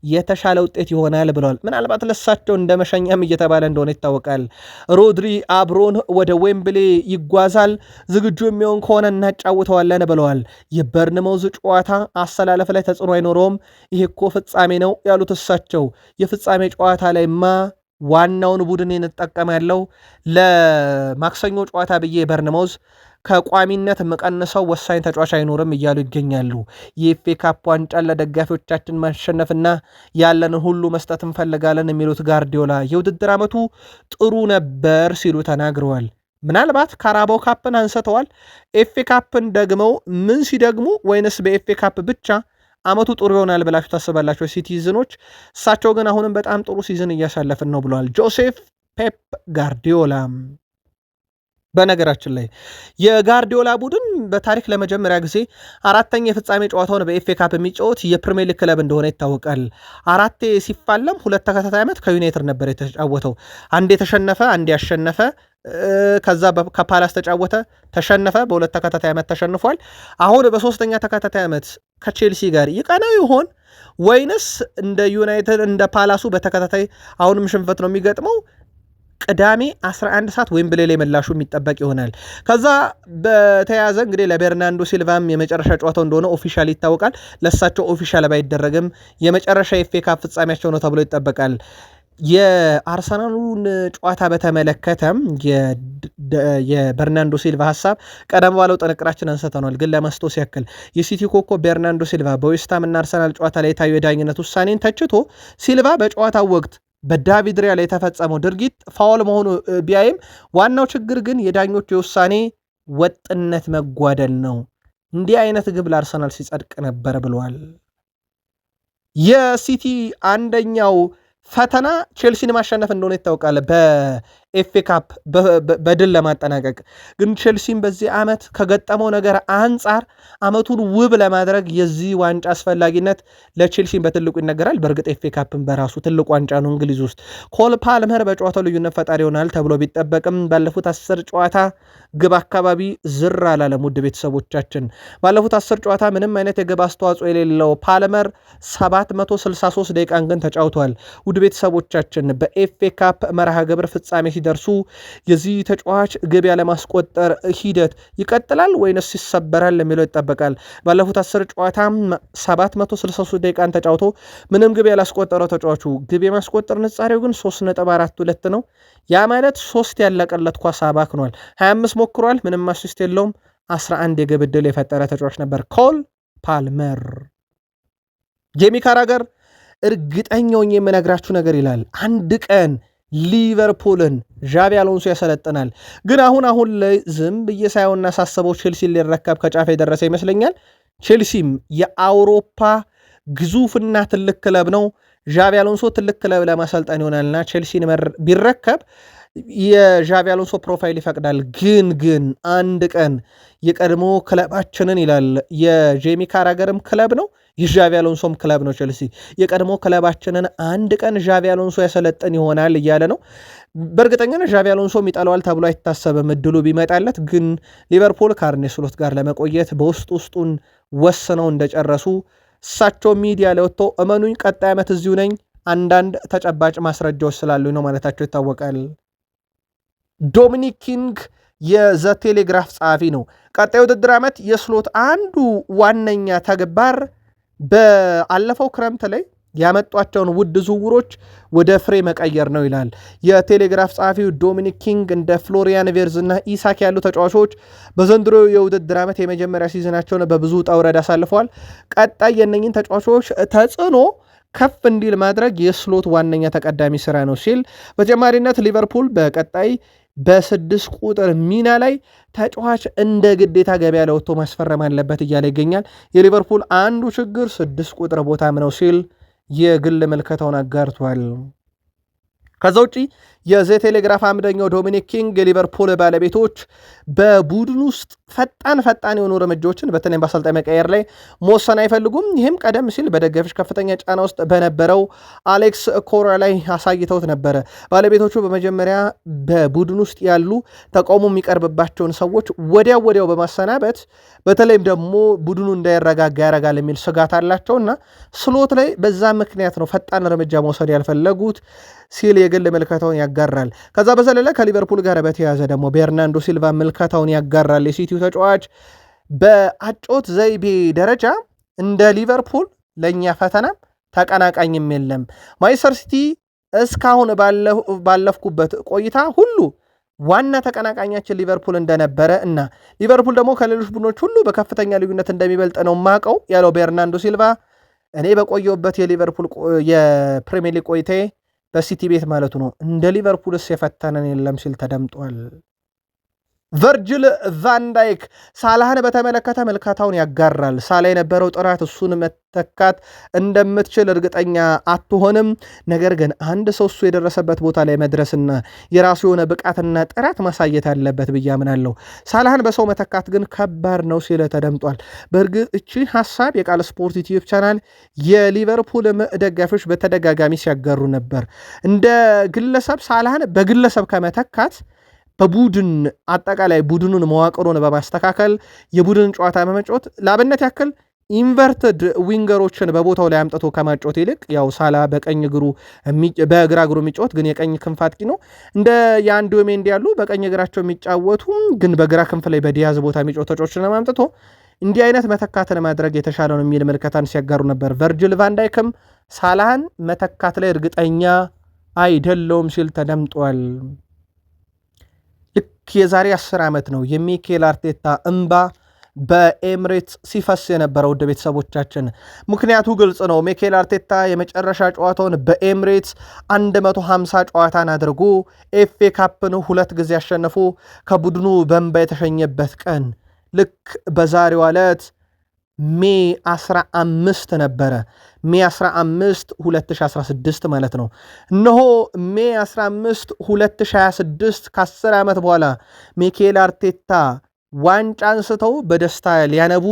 የተሻለ ውጤት ይሆናል ብለዋል። ምናልባት ለሳቸው እንደ መሸኛም እየተባለ እንደሆነ ይታወቃል። ሮድሪ አብሮን ወደ ዌምብሌ ይጓዛል፣ ዝግጁ የሚሆን ከሆነ እናጫውተዋለን ብለዋል። የበርንማውዝ ጨዋታ አሰላለፍ ላይ ተጽዕኖ አይኖረውም፣ ይሄ እኮ ፍጻሜ ነው ያሉት እሳቸው የፍጻሜ ጨዋታ ላይማ ዋናውን ቡድን እንጠቀማለው፣ ለማክሰኞ ጨዋታ ብዬ በርንማውዝ ከቋሚነት መቀነሰው ወሳኝ ተጫዋች አይኖርም እያሉ ይገኛሉ። የኤፍኤ ካፕ ዋንጫን ለደጋፊዎቻችን ማሸነፍና ያለንን ሁሉ መስጠት እንፈልጋለን የሚሉት ጋርዲዮላ የውድድር ዓመቱ ጥሩ ነበር ሲሉ ተናግረዋል። ምናልባት ካራባው ካፕን አንስተዋል። ኤፍኤ ካፕን ደግመው ምን ሲደግሙ ወይንስ በኤፍኤ ካፕ ብቻ ዓመቱ ጥሩ ይሆናል ብላችሁ ታስባላችሁ ሲቲዝኖች? እሳቸው ግን አሁንም በጣም ጥሩ ሲዝን እያሳለፍን ነው ብለዋል ጆሴፍ ፔፕ ጋርዲዮላ። በነገራችን ላይ የጋርዲዮላ ቡድን በታሪክ ለመጀመሪያ ጊዜ 4ኛ የፍጻሜ ጨዋታውን በኤፍኤ ካፕ የሚጫወት የፕሪሚየር ሊግ ክለብ እንደሆነ ይታወቃል። 4 ሲፋለም 2 ተከታታይ ዓመት ከዩናይትድ ነበር የተጫወተው። አንድ የተሸነፈ አንድ ያሸነፈ፣ ከዛ ከፓላስ ተጫወተ ተሸነፈ፣ በ2 ተከታታይ ዓመት ተሸንፏል። አሁን በ3ኛ ተከታታይ ዓመት ከቼልሲ ጋር ይቀናው ይሆን ወይንስ እንደ ዩናይትድ እንደ ፓላሱ በተከታታይ አሁንም ሽንፈት ነው የሚገጥመው? ቅዳሜ 11 ሰዓት ዌምብሌ ላይ ምላሹ የሚጠበቅ ይሆናል። ከዛ በተያያዘ እንግዲህ ለቤርናንዶ ሲልቫም የመጨረሻ ጨዋታው እንደሆነ ኦፊሻል ይታወቃል። ለሳቸው ኦፊሻል ባይደረግም የመጨረሻ የኤፍኤ ካፕ ፍጻሜያቸው ነው ተብሎ ይጠበቃል። የአርሰናሉን ጨዋታ በተመለከተም የበርናንዶ ሲልቫ ሀሳብ ቀደም ባለው ጥንቅራችን አንስተናል፣ ግን ለመስቶስ ያክል የሲቲ ኮከብ ቤርናንዶ ሲልቫ በዌስትሃም እና አርሰናል ጨዋታ ላይ የታየው የዳኝነት ውሳኔን ተችቶ ሲልቫ በጨዋታው ወቅት በዳቪድ ሪያ ላይ የተፈጸመው ድርጊት ፋውል መሆኑ ቢያይም ዋናው ችግር ግን የዳኞቹ የውሳኔ ወጥነት መጓደል ነው። እንዲህ አይነት ግብ ለአርሰናል ሲጸድቅ ነበር ብለዋል። የሲቲ አንደኛው ፈተና ቼልሲን ማሸነፍ እንደሆነ ይታወቃል። በኤፍኤ ካፕ በድል ለማጠናቀቅ ግን ቼልሲን በዚህ ዓመት ከገጠመው ነገር አንጻር ዓመቱን ውብ ለማድረግ የዚህ ዋንጫ አስፈላጊነት ለቼልሲን በትልቁ ይነገራል። በእርግጥ ኤፍኤ ካፕን በራሱ ትልቁ ዋንጫ ነው እንግሊዝ ውስጥ። ኮል ፓልመር በጨዋታው ልዩነት ፈጣሪ ይሆናል ተብሎ ቢጠበቅም ባለፉት 10 ጨዋታ ግብ አካባቢ ዝር አላለም። ውድ ቤተሰቦቻችን ባለፉት 10 ጨዋታ ምንም አይነት የግብ አስተዋጽኦ የሌለው ፓልመር 763 ደቂቃን ግን ተጫውቷል። ውድ ቤተሰቦቻችን በኤፍኤ ካፕ መርሃ ግብር ፍጻሜ ሲደርሱ የዚህ ተጫዋች ግብ ያለማስቆጠር ሂደት ይቀጥላል ወይንስ ይሰበራል የሚለው ይጠበቃል። ባለፉት 10 ጨዋታ 763 ደቂቃን ተጫውቶ ምንም ግብ ያላስቆጠረው ተጫዋቹ ግብ የማስቆጠር ንጻሬው ግን 3.42 ነው። ያ ማለት 3 ያለቀለት ኳስ አባክኗል። 25 ሞክሯል፣ ምንም አሲስት የለውም። 11 የግብ ዕድል የፈጠረ ተጫዋች ነበር ኮል ፓልመር። ጄሚ ካራገር እርግጠኛውን የምነግራችሁ ነገር ይላል አንድ ቀን ሊቨርፑልን ዣቢ አሎንሶ ያሰለጥናል። ግን አሁን ላይ ዝም ብዬ ሳይሆንና ሳስበው ቼልሲ ሊረከብ ከጫፍ የደረሰ ይመስለኛል። ቼልሲም የአውሮፓ ግዙፍና ትልቅ ክለብ ነው። ዣቢ አሎንሶ ትልቅ ክለብ ለማሰልጠን ይሆናልና ቼልሲን ቢረከብ የዣቢ አሎንሶ ፕሮፋይል ይፈቅዳል። ግን አንድ ቀን የቀድሞ ክለባችንን ይላል የጄሚ ካራገርም ክለብ ነው የዣቢ አሎንሶም ክለብ ነው ቼልሲ። የቀድሞ ክለባችንን አንድ ቀን ዣቢ አሎንሶ ያሰለጥን ይሆናል እያለ ነው። በእርግጠኛነት ዣቢ አሎንሶ ይጠለዋል ተብሎ አይታሰብም እድሉ ቢመጣለት። ግን ሊቨርፑል ከአርኔ ስሎት ጋር ለመቆየት በውስጡን ወስነው እንደጨረሱ እሳቸው ሚዲያ ላይ ወጥተው እመኑኝ ቀጣይ ዓመት እዚሁ ነኝ አንዳንድ ተጨባጭ ማስረጃዎች ስላሉ ነው ማለታቸው ይታወቃል። ዶሚኒክ ኪንግ የዘ ቴሌግራፍ ጸሐፊ ነው። ቀጣይ ውድድር ዓመት የስሎት አንዱ ዋነኛ ተግባር በአለፈው ክረምት ላይ ያመጧቸውን ውድ ዝውውሮች ወደ ፍሬ መቀየር ነው ይላል የቴሌግራፍ ጸሐፊው ዶሚኒክ ኪንግ። እንደ ፍሎሪያን ቬርዝ እና ኢሳክ ያሉ ተጫዋቾች በዘንድሮ የውድድር ዓመት የመጀመሪያ ሲዝናቸውን በብዙ ውጣ ውረድ አሳልፈዋል። ቀጣይ የነኝን ተጫዋቾች ተጽዕኖ ከፍ እንዲል ማድረግ የስሎት ዋነኛ ተቀዳሚ ስራ ነው ሲል በተጨማሪነት ሊቨርፑል በቀጣይ በ6 ቁጥር ሚና ላይ ተጫዋች እንደ ግዴታ ገበያ ላይ ወጥቶ ማስፈረም አለበት እያለ ይገኛል። የሊቨርፑል አንዱ ችግር 6 ቁጥር ቦታም ነው ሲል የግል ምልከታውን አጋርቷል። ከዛ ውጪ የዘ ቴሌግራፍ አምደኛው ዶሚኒክ ኪንግ የሊቨርፑል ባለቤቶች በቡድን ውስጥ ፈጣን የሆኑ እርምጃዎችን በተለይም በአሰልጣኝ መቀየር ላይ መወሰን አይፈልጉም። ይህም ቀደም ሲል በደጋፊዎች ከፍተኛ ጫና ውስጥ በነበረው አሌክስ ኮራ ላይ አሳይተውት ነበረ። ባለቤቶቹ በመጀመሪያ በቡድን ውስጥ ያሉ ተቃውሞ የሚቀርብባቸውን ሰዎች ወዲያው በማሰናበት በተለይም ደግሞ ቡድኑ እንዳይረጋጋ ያረጋል የሚል ስጋት አላቸውና ስሎት ላይ በዛ ምክንያት ነው ፈጣን እርምጃ መውሰድ ያልፈለጉት ሲል የግል ምልከታውን ያጋራል። ከዛ በዘለለ ከሊቨርፑል ጋር በተያያዘ ደግሞ ቤርናንዶ ሲልቫ ምልከታውን ያጋራል። የሲቲው ተጫዋች በአጮት ዘይቤ ደረጃ እንደ ሊቨርፑል ለእኛ ፈተና ተቀናቃኝም የለም። ማንቸስተር ሲቲ እስካሁን ባለፍኩበት ቆይታ ሁሉ ዋና ተቀናቃኛችን ሊቨርፑል እንደነበረ እና ሊቨርፑል ደግሞ ከሌሎች ቡድኖች ሁሉ በከፍተኛ ልዩነት እንደሚበልጥ ነው ማቀው ያለው ቤርናንዶ ሲልቫ እኔ በቆየሁበት የሊቨርፑል የፕሪሚየር ሊግ ቆይታዬ በሲቲ ቤት ማለቱ ነው እንደ ሊቨርፑልስ የፈተነን የለም ሲል ተደምጧል። ቨርጅል ቫንዳይክ ሳላህን በተመለከተ ምልከታውን ያጋራል። ሳላ የነበረው ጥራት እሱን መተካት እንደምትችል እርግጠኛ አትሆንም። ነገር ግን አንድ ሰው እሱ የደረሰበት ቦታ ላይ መድረስና የራሱ የሆነ ብቃትና ጥራት ማሳየት አለበት ብዬ አምናለሁ። ሳላህን በሰው መተካት ግን ከባድ ነው ሲል ተደምጧል። በእርግጥ እቺ ሀሳብ የቃል ስፖርት ዩቲዩብ ቻናል የሊቨርፑል ደጋፊዎች በተደጋጋሚ ሲያጋሩ ነበር። እንደ ግለሰብ ሳላህን በግለሰብ ከመተካት በቡድን አጠቃላይ ቡድኑን መዋቅሩን በማስተካከል የቡድን ጨዋታ በመጫወት ለአብነት ያክል ኢንቨርትድ ዊንገሮችን በቦታው ላይ አምጥቶ ከማጫወት ይልቅ ያው ሳላ በግራ እግሩ የሚጫወት ግን የቀኝ ክንፍ አጥቂ ነው። እንደ የአንዱ ሜንዲ ያሉ በቀኝ እግራቸው የሚጫወቱ ግን በግራ ክንፍ ላይ በዲያዝ ቦታ የሚጫወቱ ተጫዋቾችን አምጥቶ እንዲህ አይነት መተካትን ማድረግ የተሻለ ነው የሚል ምልከታን ሲያጋሩ ነበር። ቨርጅል ቫንዳይክም ሳላህን መተካት ላይ እርግጠኛ አይደለውም ሲል ተደምጧል። ልክ የዛሬ 10 ዓመት ነው የሚኬል አርቴታ እንባ በኤምሬትስ ሲፈስ የነበረው። ውድ ቤተሰቦቻችን ምክንያቱ ግልጽ ነው። ሚኬል አርቴታ የመጨረሻ ጨዋታውን በኤምሬትስ 150 ጨዋታን አድርጎ ኤፍኤ ካፕን 2 ጊዜ አሸንፎ ከቡድኑ በእንባ የተሸኘበት ቀን ልክ በዛሬው ዕለት ሜይ 15 ነበረ። ሜይ 15 2016 ማለት ነው። እነሆ ሜይ 15 2026 ከ10 ዓመት በኋላ ሚኬል አርቴታ ዋንጫ አንስተው በደስታ ሊያነቡ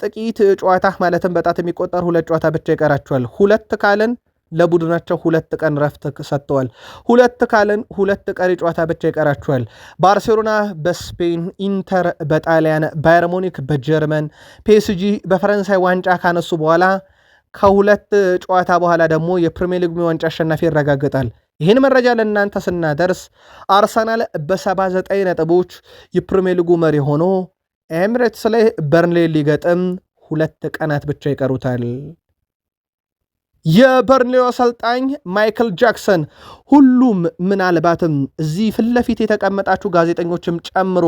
ጥቂት ጨዋታ ማለትም በጣት የሚቆጠር 2 ጨዋታ ብቻ ይቀራቸዋል። 2 ካልን ለቡድናቸው 2 ቀን ረፍት ሰጥተዋል። 2 ካልን 2 ቀሪ ጨዋታ ብቻ ይቀራቸዋል። ባርሴሎና በስፔን፣ ኢንተር በጣሊያን፣ ባየር ሙኒክ በጀርመን፣ ፒኤስጂ በፈረንሳይ ዋንጫ ካነሱ በኋላ ከ2 ጨዋታ በኋላ ደግሞ የፕሪሚየር ሊግ ዋንጫ አሸናፊ ይረጋገጣል። ይህን መረጃ ለእናንተ ስናደርስ አርሰናል በ79 ነጥቦች የፕሪሚየር ሊጉ መሪ ሆኖ ኤምሬትስ ላይ በርንሌይ ሊገጥም 2 ቀናት ብቻ ይቀሩታል። የበርንሌው አሰልጣኝ ማይክል ጃክሰን ሁሉም ምናልባትም እዚህ ፊት ለፊት የተቀመጣችሁ ጋዜጠኞችም ጨምሮ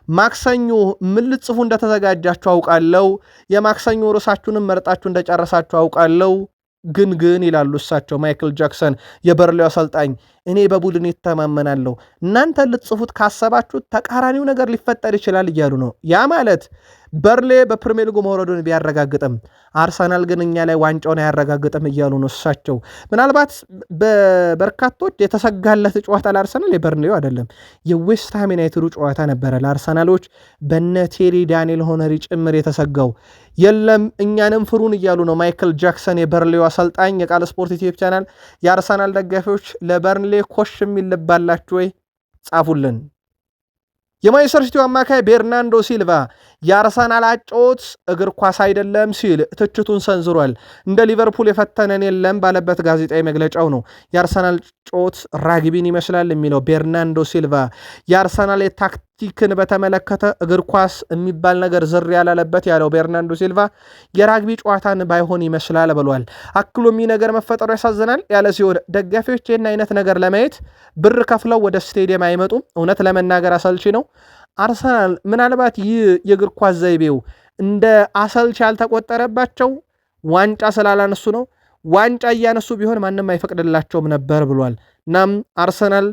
ማክሰኞ ምን ልጽፉ እንደተዘጋጃችሁ አውቃለሁ። የማክሰኞ ርዕሳችሁንም መርጣችሁ እንደጨረሳችሁ አውቃለሁ። ግን ይላሉ እሳቸው ማይክል ጃክሰን የበርንሌው አሰልጣኝ እኔ በቡድን ይተማመናለሁ፣ እናንተ ልትጽፉት ካሰባችሁት ተቃራኒው ነገር ሊፈጠር ይችላል እያሉ ነው። ያ ማለት በርሌ በፕሪሚየር ሊጉ መውረዱን ቢያረጋግጥም አርሰናል ግን እኛ ላይ ዋንጫውን አያረጋግጥም እያሉ ነው እሳቸው። ምናልባት በበርካቶች የተሰጋለት ጨዋታ ለአርሰናል የበርንሌው አይደለም፣ የዌስትሃም ዩናይትዱ ጨዋታ ነበረ ለአርሰናሎች በነ ቴሪ ዳንኤል ሆነሪ ጭምር የተሰጋው። የለም እኛንም ፍሩን እያሉ ነው ማይክል ጃክሰን የበርንሌው አሰልጣኝ። የቃል ስፖርት ዩቲዩብ ቻናል የአርሰናል ደጋፊዎች ለበርንሌ ኮሽ የሚልባላችሁ ወይ ጻፉልን። የማንቸስተር ሲቲው አማካይ ቤርናንዶ ሲልቫ የአርሰናል አጨዋወት እግር ኳስ አይደለም ሲል ትችቱን ሰንዝሯል። እንደ ሊቨርፑል የፈተነን የለም ባለበት ጋዜጣዊ መግለጫው ነው የአርሰናል ጨዋታ ራግቢን ይመስላል የሚለው ቤርናንዶ ሲልቫ። የአርሰናል የታክቲክን በተመለከተ እግር ኳስ የሚባል ነገር ዝር ያላለበት ያለው ቤርናንዶ ሲልቫ የራግቢ ጨዋታን ባይሆን ይመስላል ብሏል። አክሎም ይህ ነገር መፈጠሩ ያሳዝናል ያለ ሲሆን ደጋፊዎች ይህን አይነት ነገር ለማየት ብር ከፍለው ወደ ስቴዲየም አይመጡም። እውነት ለመናገር አሰልቺ ነው። አርሰናል ምናልባት ይህ የእግር ኳስ ዘይቤው እንደ አሰልቺ ያልተቆጠረባቸው ዋንጫ ስላላነሱ ነው። ዋንጫ እያነሱ ቢሆን ማንም አይፈቅድላቸውም ነበር ብሏል። እናም አርሰናል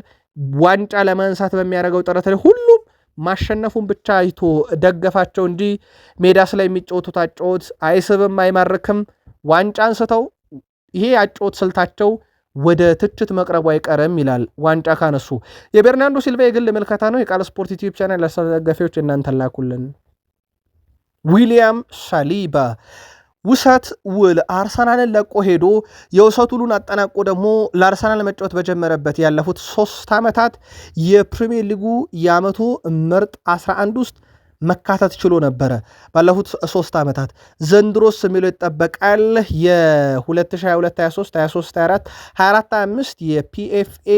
ዋንጫ ለማንሳት በሚያደርገው ጥረት ላይ ሁሉም ማሸነፉን ብቻ አይቶ ደገፋቸው እንጂ ሜዳስ ላይ የሚጫወቱት አጨዋወት አይስብም፣ አይማርክም። ዋንጫ አንስተው ይሄ አጨዋወት ስልታቸው ወደ ትችት መቅረቡ አይቀርም ይላል ዋንጫ ካነሱ። የቤርናንዶ ሲልቫ የግል ምልከታ ነው። የቃል ስፖርት ዩቲዩብ ቻናል ለደጋፊዎች እናንተ ላኩልን። ዊሊያም ሳሊባ ውሰት ውል አርሰናልን ለቆ ሄዶ የውሰት ውሉን አጠናቆ ደግሞ ለአርሰናል መጫወት በጀመረበት ያለፉት 3 ዓመታት የፕሪሚየር ሊጉ የዓመቱ ምርጥ 11 ውስጥ መካተት ችሎ ነበረ ባለፉት 3 ዓመታት። ዘንድሮስ የሚለው ይጠበቃል። የ2022 23 23 24 24 25 የፒኤፍኤ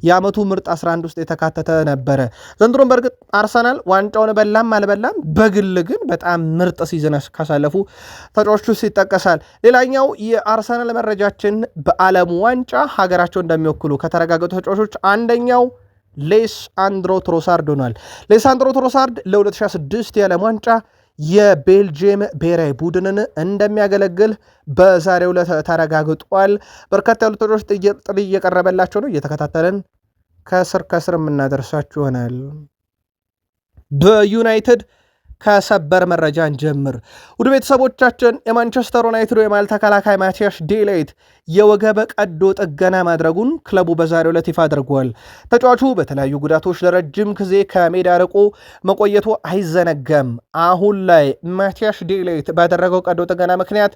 የዓመቱ ምርጥ 11 ውስጥ የተካተተ ነበረ። ዘንድሮም በእርግጥ አርሰናል ዋንጫውን በላም አልበላም በግል ግን በጣም ምርጥ ሲዝን ካሳለፉ ተጫዋቾች ውስጥ ይጠቀሳል። ሌላኛው የአርሰናል መረጃችን በዓለም ዋንጫ ሀገራቸው እንደሚወክሉ ከተረጋገጡ ተጫዋቾች አንደኛው ሌሳንድሮ ትሮሳርድ ሆኗል። ሌሳንድሮ ትሮሳርድ ለ2026 የዓለም ዋንጫ የቤልጅየም ብሔራዊ ቡድንን እንደሚያገለግል በዛሬው ዕለት ተረጋግጧል። በርካታ ያሉ ተጫዋቾች ጥሪ እየቀረበላቸው ነው። እየተከታተልን ከስር የምናደርሳችሁ ይሆናል። በዩናይትድ ከሰበር መረጃ እንጀምር። ውድ ቤተሰቦቻችን የማንቸስተር ዩናይትድ የመሃል ተከላካይ ማቲያስ ዴላይት የወገብ ቀዶ ጥገና ማድረጉን ክለቡ በዛሬው ዕለት ይፋ አድርጓል። ተጫዋቹ በተለያዩ ጉዳቶች ለረጅም ጊዜ ከሜዳ ርቆ መቆየቱ አይዘነጋም። አሁን ላይ ማቲያስ ዴላይት ባደረገው ቀዶ ጥገና ምክንያት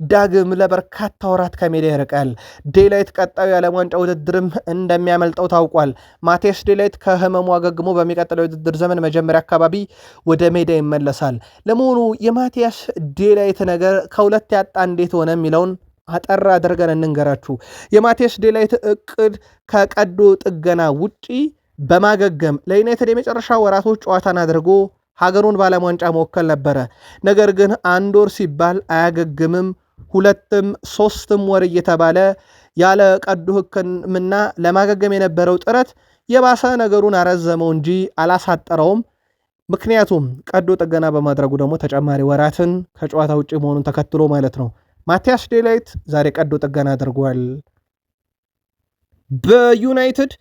ዳግም ለበርካታ ወራት ከሜዳ ይርቃል። ዴላይት ቀጣዩ የዓለም ዋንጫ ውድድርም እንደሚያመልጠው ታውቋል። ማቲያስ ዴላይት ከህመሙ አገግሞ በሚቀጥለው የውድድር ዘመን መጀመሪያ አካባቢ ወደ ሜዳ ይመለሳል። ለመሆኑ የማቲያስ ዴላይት ነገር ከሁለት ያጣ እንዴት ሆነ የሚለውን አጠር አድርገን እንንገራችሁ። የማቲያስ ዴላይት እቅድ ከቀዶ ጥገና ውጪ በማገገም ለዩናይትድ የመጨረሻ ወራቶች ጨዋታን አድርጎ ሀገሩን በዓለም ዋንጫ መወከል ነበረ። ነገር ግን 1 ወር ሲባል አያገግምም፣ 2ም 3ም ወር እየተባለ ያለ ቀዶ ሕክምና ለማገገም የነበረው ጥረት የባሰ ነገሩን አረዘመው እንጂ አላሳጠረውም። ምክንያቱም ቀዶ ጥገና በማድረጉ ደግሞ ተጨማሪ ወራትን ከጨዋታ ውጭ መሆኑን ተከትሎ ማለት ነው። ማቲያስ ዴላይት ዛሬ ቀዶ ጥገና አድርጓል። በዩናይትድ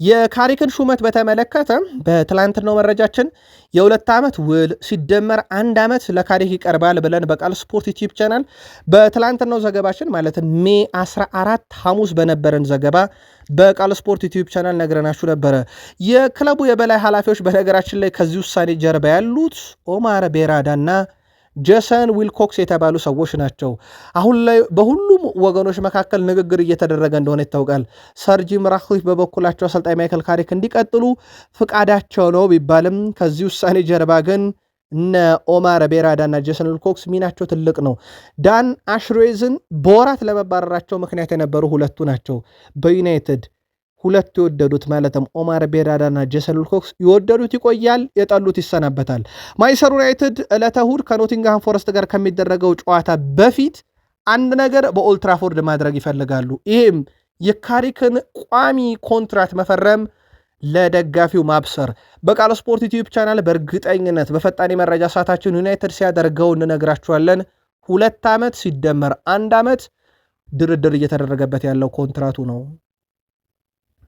የካሪክን ሹመት በተመለከተ በትላንትናው መረጃችን የ2 ዓመት ውል ሲደመር 1 ዓመት ለካሪክ ይቀርባል ብለን በቃል ስፖርት ዩቲዩብ ቻናል በትላንትናው ዘገባችን ማለት ሜ 14 ሐሙስ በነበረን ዘገባ በቃል ስፖርት ዩቲዩብ ቻናል ነግረናችሁ ነበረ። የክለቡ የበላይ ኃላፊዎች በነገራችን ላይ ከዚህ ውሳኔ ጀርባ ያሉት ኦማር ቤራዳ እና ጄሰን ዊልኮክስ የተባሉ ሰዎች ናቸው። አሁን ላይ በሁሉም ወገኖች መካከል ንግግር እየተደረገ እንደሆነ ይታወቃል። ሰር ጂም ራትክሊፍ በበኩላቸው አሰልጣኝ ማይክል ካሪክ እንዲቀጥሉ ፍቃዳቸው ነው ቢባልም ከዚህ ውሳኔ ጀርባ ግን እነ ኦማር ቤራዳ እና ጄሰን ዊልኮክስ ሚናቸው ትልቅ ነው። ዳን አሽሬዝን በወራት ለመባረራቸው ምክንያት የነበሩ ሁለቱ ናቸው። በዩናይትድ ሁለቱ የወደዱት ማለትም ኦማር ቤራዳና ጄሰን ዊልኮክስ የወደዱት ይቆያል፣ የጠሉት ይሰናበታል። ማንቸስተር ዩናይትድ ዕለተ እሑድ ከኖቲንግሃም ፎረስት ጋር ከሚደረገው ጨዋታ በፊት አንድ ነገር በኦልትራፎርድ ማድረግ ይፈልጋሉ። ይህም የካሪክን ቋሚ ኮንትራት መፈረም፣ ለደጋፊው ማብሰር። በቃል ስፖርት ዩቲዩብ ቻናል በእርግጠኝነት በፈጣን መረጃ ሰዓታችን ዩናይትድ ሲያደርገው እንነግራችኋለን። 2 ዓመት ሲደመር 1 ዓመት ድርድር እየተደረገበት ያለው ኮንትራቱ ነው።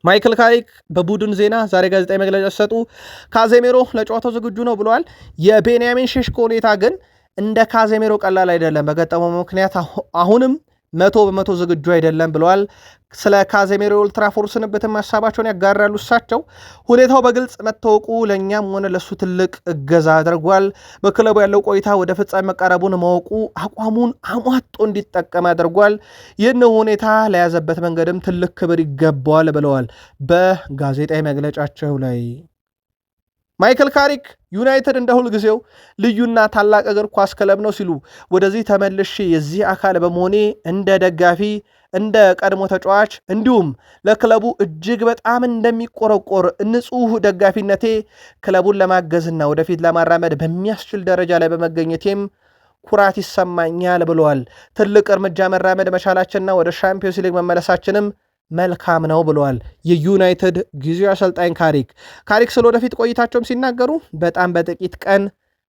ማይክል ካሪክ በቡድን ዜና ዛሬ ጋዜጣዊ መግለጫ ሲሰጡ ካዜሜሮ ለጨዋታው ዝግጁ ነው ብለዋል። የቤንያሚን ሼሽኮ ሁኔታ ግን እንደ ካዜሜሮ ቀላል አይደለም፣ በገጠመው ምክንያት አሁንም 100% ዝግጁ አይደለም ብለዋል። ስለ ካዜሜሮ ኦልትራፎርድ ስንብትም ሀሳባቸውን ያጋራሉ። እሳቸው ሁኔታው በግልጽ መታወቁ ለእኛም ሆነ ለሱ ትልቅ እገዛ አድርጓል። በክለቡ ያለው ቆይታ ወደ ፍጻሜ መቃረቡን ማወቁ አቋሙን አሟጦ እንዲጠቀም አድርጓል። ይህን ሁኔታ ለያዘበት መንገድም ትልቅ ክብር ይገባዋል ብለዋል በጋዜጣዊ መግለጫቸው ላይ። ማይክል ካሪክ ዩናይትድ እንደ ሁል ጊዜው ልዩና ታላቅ እግር ኳስ ክለብ ነው ሲሉ ወደዚህ ተመልሼ የዚህ አካል በመሆኔ እንደ ደጋፊ እንደ ቀድሞ ተጫዋች እንዲሁም ለክለቡ እጅግ በጣም እንደሚቆረቆር ንጹህ ደጋፊነቴ ክለቡን ለማገዝና ወደፊት ለማራመድ በሚያስችል ደረጃ ላይ በመገኘቴም ኩራት ይሰማኛል ብለዋል። ትልቅ እርምጃ መራመድ መቻላችንና ወደ ሻምፒዮንስ ሊግ መመለሳችንም መልካም ነው ብለዋል የዩናይትድ ጊዜያዊ አሰልጣኝ ካሪክ ስለ ወደፊት ቆይታቸውም ሲናገሩ በጣም በጥቂት ቀን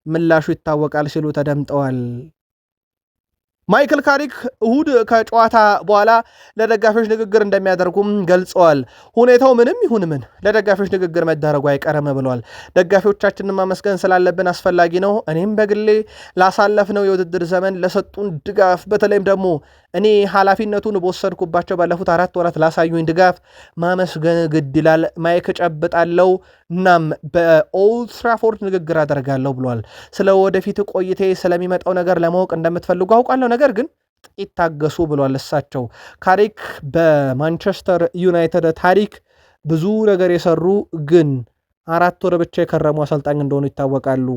ምላሹ ይታወቃል ሲሉ ተደምጠዋል። ማይክል ካሪክ እሁድ ከጨዋታ በኋላ ለደጋፊዎች ንግግር እንደሚያደርጉም ገልጸዋል። ሁኔታው ምንም ይሁን ምን ለደጋፊዎች ንግግር መዳረጉ አይቀርም ብለዋል። ደጋፊዎቻችንን ማመስገን ስላለብን አስፈላጊ ነው። እኔም በግሌ ላሳለፍነው የውድድር ዘመን ለሰጡን ድጋፍ፣ በተለይም ደግሞ እኔ ኃላፊነቱን በወሰድኩባቸው ባለፉት 4 ወራት ላሳዩኝ ድጋፍ ማመስገን ግድ ይላል። ማይክ ጨብጣለው እናም በኦልድ ትራፎርድ ንግግር አደርጋለሁ ብሏል። ስለ ወደፊት ቆይቴ ስለሚመጣው ነገር ለማወቅ እንደምትፈልጉ አውቃለሁ፣ ነገር ግን ጥቂት ታገሱ ብሏል። እሳቸው ካሪክ በማንቸስተር ዩናይትድ ታሪክ ብዙ ነገር የሰሩ ግን 4 ወር ብቻ የከረሙ አሰልጣኝ እንደሆኑ ይታወቃሉ።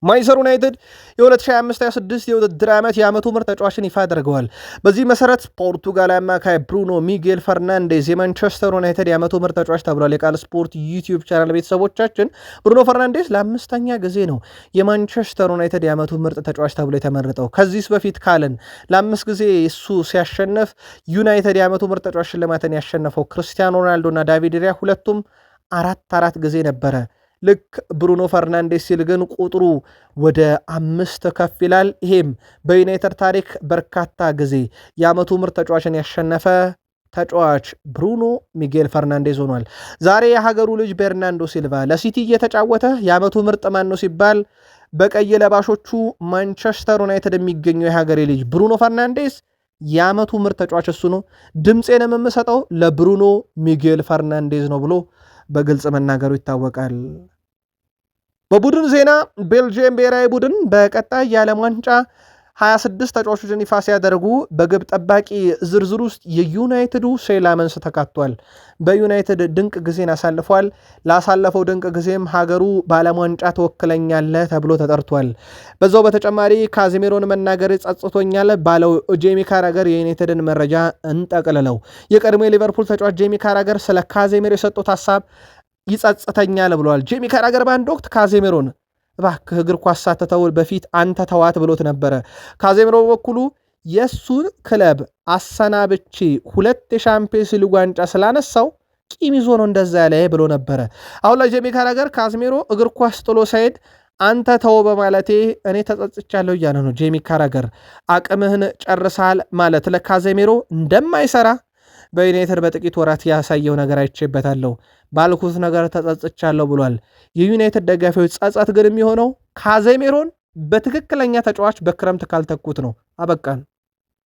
ማንቸስተር ዩናይትድ የ2025/26 የውድድር ዓመት የዓመቱ ምርጥ ተጫዋችን ይፋ አድርገዋል። በዚህ መሰረት ፖርቱጋል አማካይ ብሩኖ ሚጌል ፈርናንዴዝ የማንቸስተር ዩናይትድ የዓመቱ ምርጥ ተጫዋች ተብሏል። የቃል ስፖርት ዩቲዩብ ቻናል ቤተሰቦቻችን ብሩኖ ፈርናንዴዝ ለ5ኛ ጊዜ ነው የማንቸስተር ዩናይትድ የዓመቱ ምርጥ ተጫዋች ተብሎ የተመረጠው። ከዚህ በፊት ካልን ለ5 ጊዜ እሱ ሲያሸንፍ ዩናይትድ የዓመቱ ምርጥ ተጫዋች ሽልማትን ያሸነፈው ክርስቲያኖ ሮናልዶ እና ዳቪድ ሪያ ሁለቱም 4 ጊዜ ነበረ። ልክ ብሩኖ ፈርናንዴስ ሲል ግን ቁጥሩ ወደ 5 ከፍ ይላል። ይሄም በዩናይትድ ታሪክ በርካታ ጊዜ የዓመቱ ምርጥ ተጫዋችን ያሸነፈ ተጫዋች ብሩኖ ሚጌል ፈርናንዴዝ ሆኗል። ዛሬ የሀገሩ ልጅ ቤርናንዶ ሲልቫ ለሲቲ እየተጫወተ የዓመቱ ምርጥ ማን ነው ሲባል በቀይ ለባሾቹ ማንቸስተር ዩናይትድ የሚገኘው የሀገሬ ልጅ ብሩኖ ፈርናንዴዝ የዓመቱ ምርጥ ተጫዋች እሱ ነው፣ ድምፄንም የምሰጠው ለብሩኖ ሚጌል ፈርናንዴዝ ነው ብሎ በግልጽ መናገሩ ይታወቃል። በቡድን ዜና ቤልጅየም ብሔራዊ ቡድን በቀጣይ የዓለም ዋንጫ 26 ተጫዋቾችን ይፋ ሲያደርጉ በግብ ጠባቂ ዝርዝር ውስጥ የዩናይትዱ ሴላመንስ ተካቷል። በዩናይትድ ድንቅ ጊዜን አሳልፏል። ላሳለፈው ድንቅ ጊዜም ሀገሩ በዓለም ዋንጫ ትወክለኛለህ ተብሎ ተጠርቷል። በዛው በተጨማሪ ካዜሜሮን መናገር ጸጽቶኛል ባለው ጄሚ ካራገር የዩናይትድን መረጃ እንጠቅልለው። የቀድሞ የሊቨርፑል ተጫዋች ጄሚ ካራገር ስለ ካዜሜሮ የሰጡት ሀሳብ ይጸጽተኛል ብለዋል። ጄሚ ካራገር በአንድ ወቅት ካዜሜሮን እባክህ እግር ኳስ ሳትተው በፊት አንተ ተዋት ብሎት ነበረ። ካዜሜሮ በበኩሉ የሱን ክለብ አሰናብቼ 2 የሻምፒዮንስ ሊግ ዋንጫ ስላነሳው ቂም ይዞ ነው እንደዛ ያለ ብሎ ነበረ። አሁን ላይ ጄሚ ካራገር ካዜሜሮ እግር ኳስ ጥሎ ሳይሄድ አንተ ተው በማለቴ እኔ ተጸጽቻለሁ እያለ ነው። ጄሚ ካራገር አቅምህን ጨርሳል ማለት ለካዜሜሮ እንደማይሰራ በዩናይትድ በጥቂት ወራት ያሳየው ነገር አይቼበታለሁ፣ ባልኩት ነገር ተጸጽቻለሁ ብሏል። የዩናይትድ ደጋፊዎች ጸጸት ግን የሚሆነው ካዜሜሮን በትክክለኛ ተጫዋች በክረምት ካልተኩት ነው። አበቃን።